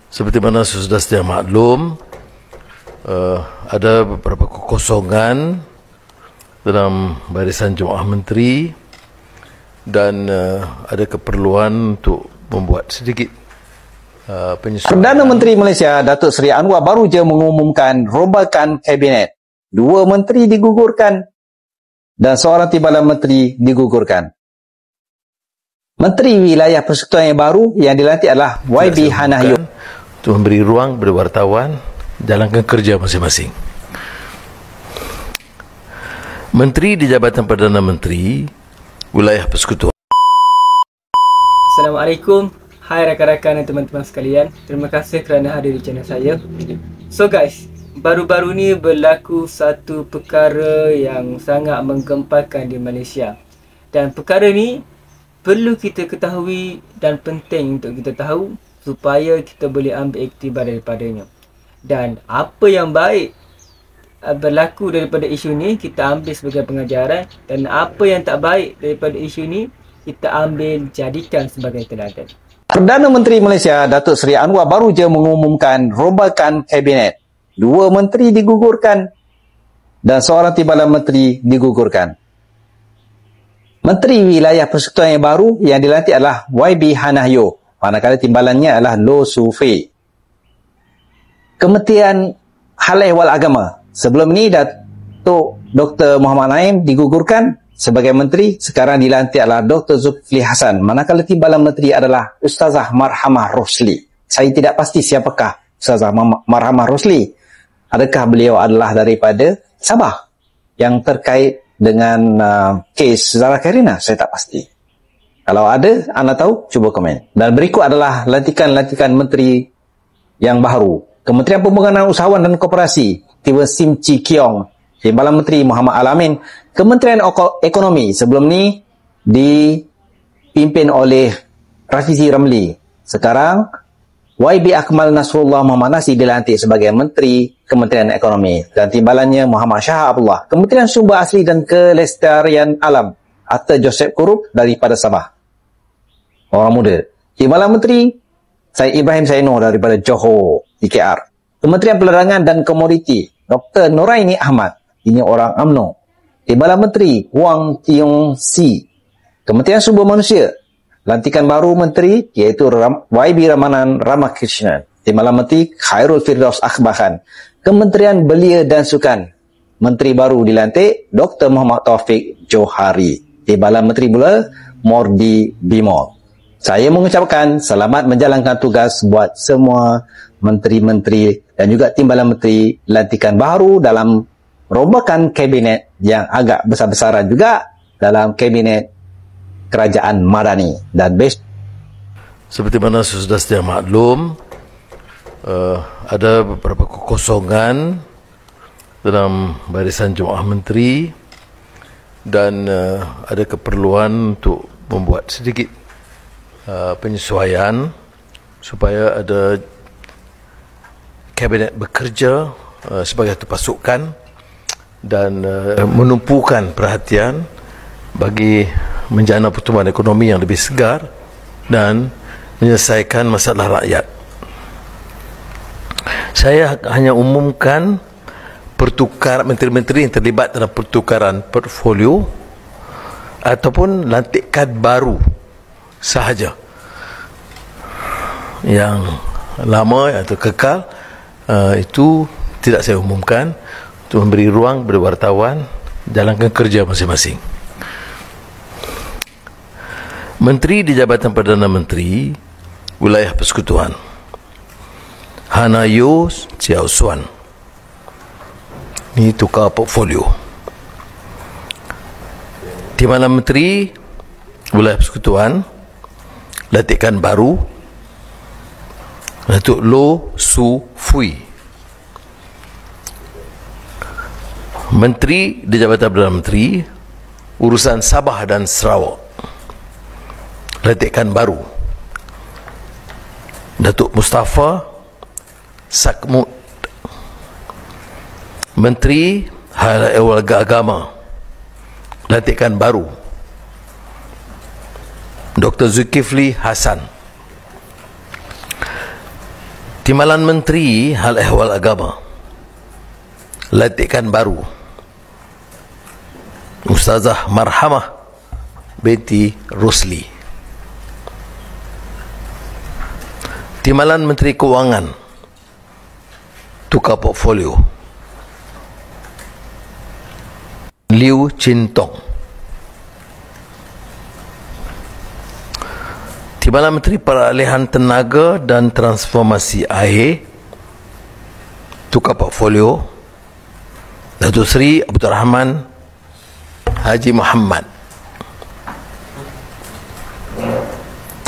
Seperti mana sudah sedia maklum, ada beberapa kekosongan dalam barisan Jemaah Menteri dan ada keperluan untuk membuat sedikit penyesuaian. Perdana Menteri Malaysia Datuk Seri Anwar baru je mengumumkan rombakan kabinet. 2 menteri digugurkan dan seorang timbalan menteri digugurkan. Menteri Wilayah Persekutuan yang baru yang dilantik adalah YB Hanahyok. Untuk memberi ruang kepada wartawan jalankan kerja masing-masing. Menteri di Jabatan Perdana Menteri Wilayah Persekutuan. Assalamualaikum. Hai rakan-rakan dan teman-teman sekalian. Terima kasih kerana hadir di channel saya. So guys, baru-baru ni berlaku satu perkara yang sangat menggempakan di Malaysia. Dan perkara ni perlu kita ketahui dan penting untuk kita tahu supaya kita boleh ambil iktibar daripadanya. Dan apa yang baik berlaku daripada isu ni kita ambil sebagai pengajaran, dan apa yang tak baik daripada isu ni kita ambil jadikan sebagai teladan. Perdana Menteri Malaysia Datuk Seri Anwar baru je mengumumkan rombakan kabinet. 2 menteri digugurkan dan seorang timbalan menteri digugurkan. Menteri Wilayah Persekutuan yang baru yang dilantik adalah YB Hanahyok, manakala timbalannya adalah Loh Su Fei. Kementerian Hal Ehwal Agama, sebelum ini Datuk Dr. Muhammad Naim digugurkan sebagai menteri, sekarang dilantik adalah Dr. Zulkifli Hasan, manakala timbalan menteri adalah Ustazah Marhamah Rosli. Saya tidak pasti siapakah Ustazah Marhamah Rosli. Adakah beliau adalah daripada Sabah yang terkait dengan kes Zara Karina? Saya tak pasti. Kalau ada, anda tahu, cuba komen. Dan berikut adalah lantikan-lantikan menteri yang baru. Kementerian Pembangunan Usahawan dan Koperasi, Tiwa Sim Chi Kiong. Timbalan Menteri Muhammad Al-Amin. Kementerian Ekonomi, sebelum ni dipimpin oleh Rafizi Ramli. Sekarang, YB Akmal Nasrullah Muhammad Nasir dilantik sebagai Menteri Kementerian Ekonomi. Dan timbalannya Muhammad Shah Abdullah. Kementerian Sumber Asli dan Kelestarian Alam, Atta Joseph Kurup daripada Sabah. Orang muda. Timbalan Menteri Syed Ibrahim Zainur daripada Johor di KR. Kementerian Pelerangan dan Komoditi Dr. Noraini Ahmad, ini orang UMNO. Timbalan Menteri Wang Tiong Si. Kementerian Sumber Manusia, lantikan baru menteri iaitu YB Ramanan Ramakrishnan. Timbalan Menteri Khairul Firdaus Akhbahan. Kementerian Belia dan Sukan, menteri baru dilantik Dr. Muhammad Taufik Johari. Timbalan Menteri pula Mordi Bimor. Saya mengucapkan selamat menjalankan tugas buat semua menteri-menteri dan juga timbalan menteri lantikan baru dalam rombakan kabinet yang agak besar-besaran juga dalam kabinet Kerajaan Madani. Dan seperti mana sudah sedia maklum, ada beberapa kekosongan dalam barisan Jemaah Menteri dan ada keperluan untuk membuat sedikit penyesuaian supaya ada kabinet bekerja sebagai satu pasukan dan menumpukan perhatian bagi menjana pertumbuhan ekonomi yang lebih segar dan menyelesaikan masalah rakyat. Saya hanya umumkan menteri-menteri yang terlibat dalam pertukaran portfolio ataupun lantikan baru sahaja. Yang lama atau kekal itu tidak saya umumkan, untuk memberi ruang kepada wartawan jalankan kerja masing-masing. Menteri di Jabatan Perdana Menteri Wilayah Persekutuan Hanahyok Chiao Suan, ini tukar portfolio. Timbalan Menteri Wilayah Persekutuan lantikan baru Datuk Loh Su Fei. Menteri di Jabatan Perdana Menteri Urusan Sabah dan Sarawak, lantikan baru Datuk Mustafa Sakmud. Menteri Hal Ehwal Agama, lantikan baru Dr. Zulkifli Hasan. Timbalan Menteri Hal Ehwal Agama, lantikan baru Ustazah Marhamah binti Rusli. Timbalan Menteri Keuangan, tukar portfolio Liu Chintong. Timbalan Menteri Peralihan Tenaga dan Transformasi Air, tukar portfolio Datuk Seri Abdul Rahman Haji Muhammad.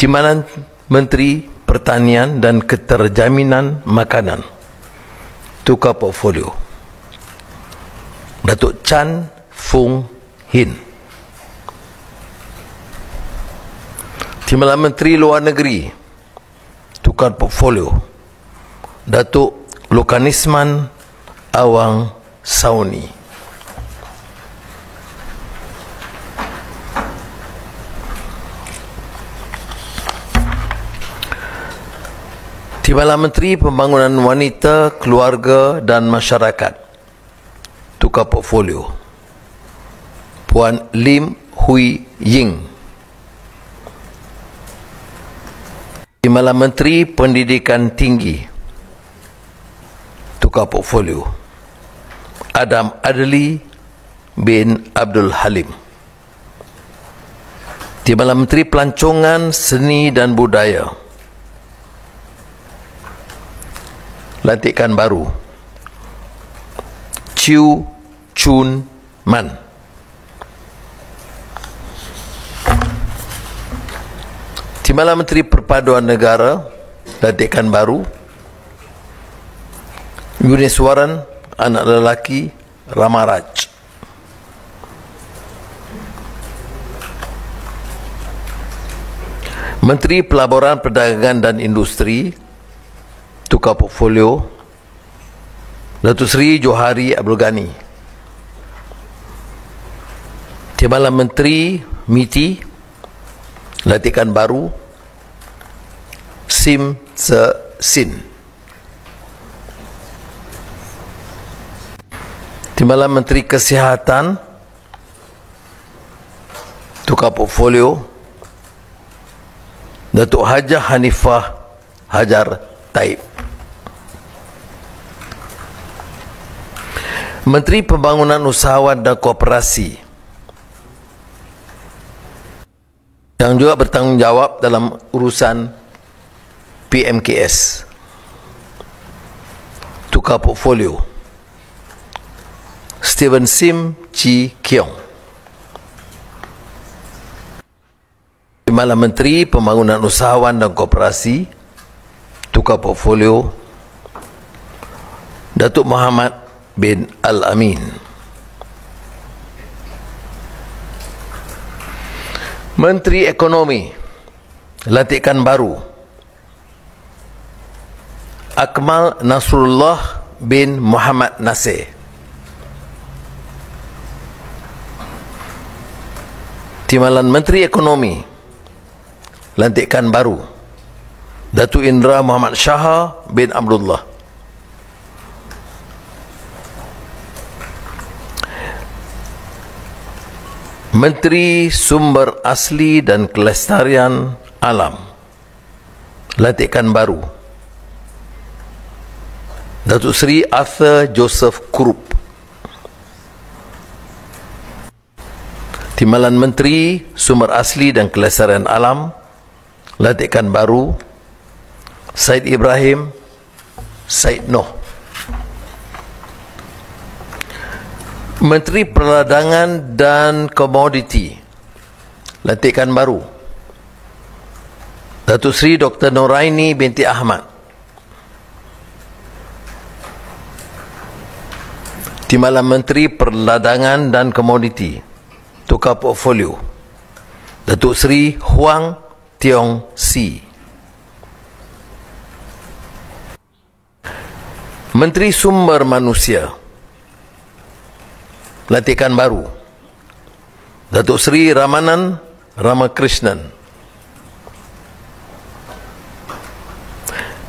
Timbalan Menteri Pertanian dan Keterjaminan Makanan, tukar portfolio Datuk Chan Fung Hin. Timbalan Menteri Luar Negeri, tukar portfolio Datuk Lokanisman Awang Sauni. Timbalan Menteri Pembangunan Wanita, Keluarga dan Masyarakat, tukar portfolio Puan Lim Hui Ying. Timbalan Menteri Pendidikan Tinggi, tukar portfolio Adam Adli bin Abdul Halim. Timbalan Menteri Pelancongan, Seni dan Budaya, lantikan baru Chiu Chun Man. Timbalan Menteri Perpaduan Negara, lantikan baru Yuniswaran anak lelaki Ramaraj. Menteri Pelaburan Perdagangan dan Industri, tukar portfolio Datuk Seri Johari Abdul Ghani. Timbalan Menteri MITI, lantikan baru Sim Se Sin. Timbalan Menteri Kesihatan, tukar portfolio Datuk Hajah Hanifah Hajar Taib. Menteri Pembangunan Usahawan dan Koperasi, yang juga bertanggungjawab dalam urusan PMKS, tukar portfolio Steven Sim Chi Kiong. Timbalan Menteri Pembangunan Usahawan dan Koperasi, tukar portfolio Datuk Muhammad bin Al-Amin. Menteri Ekonomi, lantikan baru Akmal Nasrullah bin Muhammad Nasir. Timbalan Menteri Ekonomi, lantikan baru Datuk Indra Muhammad Shah bin Abdullah. Menteri Sumber Asli dan Kelestarian Alam, lantikan baru Datuk Seri Arthur Joseph Krupp. Timbalan Menteri Sumber Asli dan Kelestarian Alam, lantikan baru Said Ibrahim Said Noh. Menteri Perdagangan dan Komoditi, lantikan baru Datuk Seri Dr. Noraini binti Ahmad. Timbalan Menteri Perdagangan dan Komoditi, tukar portfolio Datuk Seri Huang Tiong Si. Menteri Sumber Manusia, lantikan baru Datuk Seri Ramanan Ramakrishnan.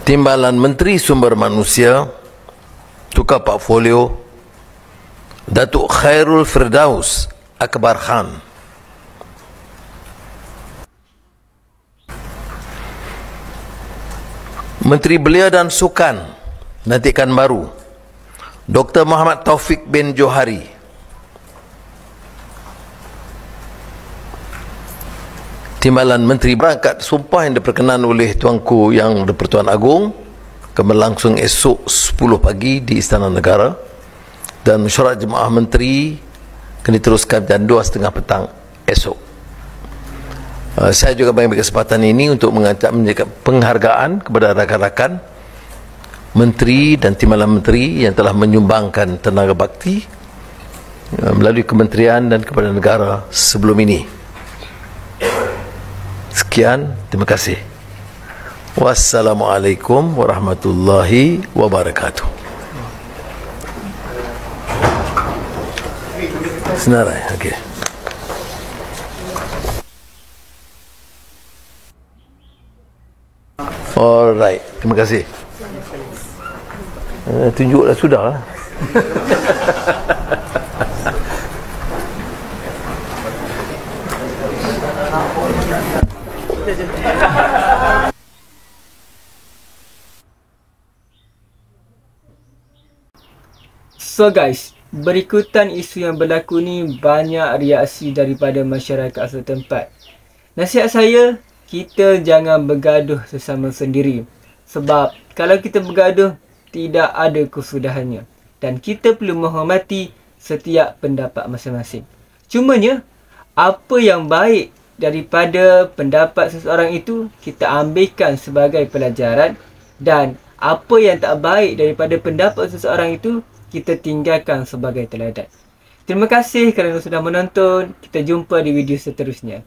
Timbalan Menteri Sumber Manusia, Tukar Portfolio, Datuk Khairul Firdaus Akbar Khan. Menteri Belia dan Sukan, lantikan baru, Dr. Muhammad Taufik bin Johari. Timbalan Menteri Berangkat sumpah yang diperkenan oleh Tuanku Yang di-Pertuan Agong akan berlangsung esok 10 pagi di Istana Negara, dan mesyuarat jemaah menteri akan diteruskan jam 2:30 petang esok. Saya juga mengambil kesempatan ini untuk mengucapkan penghargaan kepada rakan-rakan menteri dan timbalan menteri yang telah menyumbangkan tenaga bakti melalui kementerian dan kepada negara sebelum ini. Sekian, terima kasih. Wassalamualaikum warahmatullahi wabarakatuh. Senarai, okey. Alright, terima kasih. Tunjuklah sudah lah. So guys, berikutan isu yang berlaku ni banyak reaksi daripada masyarakat setempat. Nasihat saya, kita jangan bergaduh sesama sendiri. Sebab kalau kita bergaduh, tidak ada kesudahannya. Dan kita perlu menghormati setiap pendapat masing-masing. Cumanya, apa yang baik daripada pendapat seseorang itu, kita ambilkan sebagai pelajaran. Dan apa yang tak baik daripada pendapat seseorang itu, kita tinggalkan sebagai teladan. Terima kasih kerana sudah menonton. Kita jumpa di video seterusnya.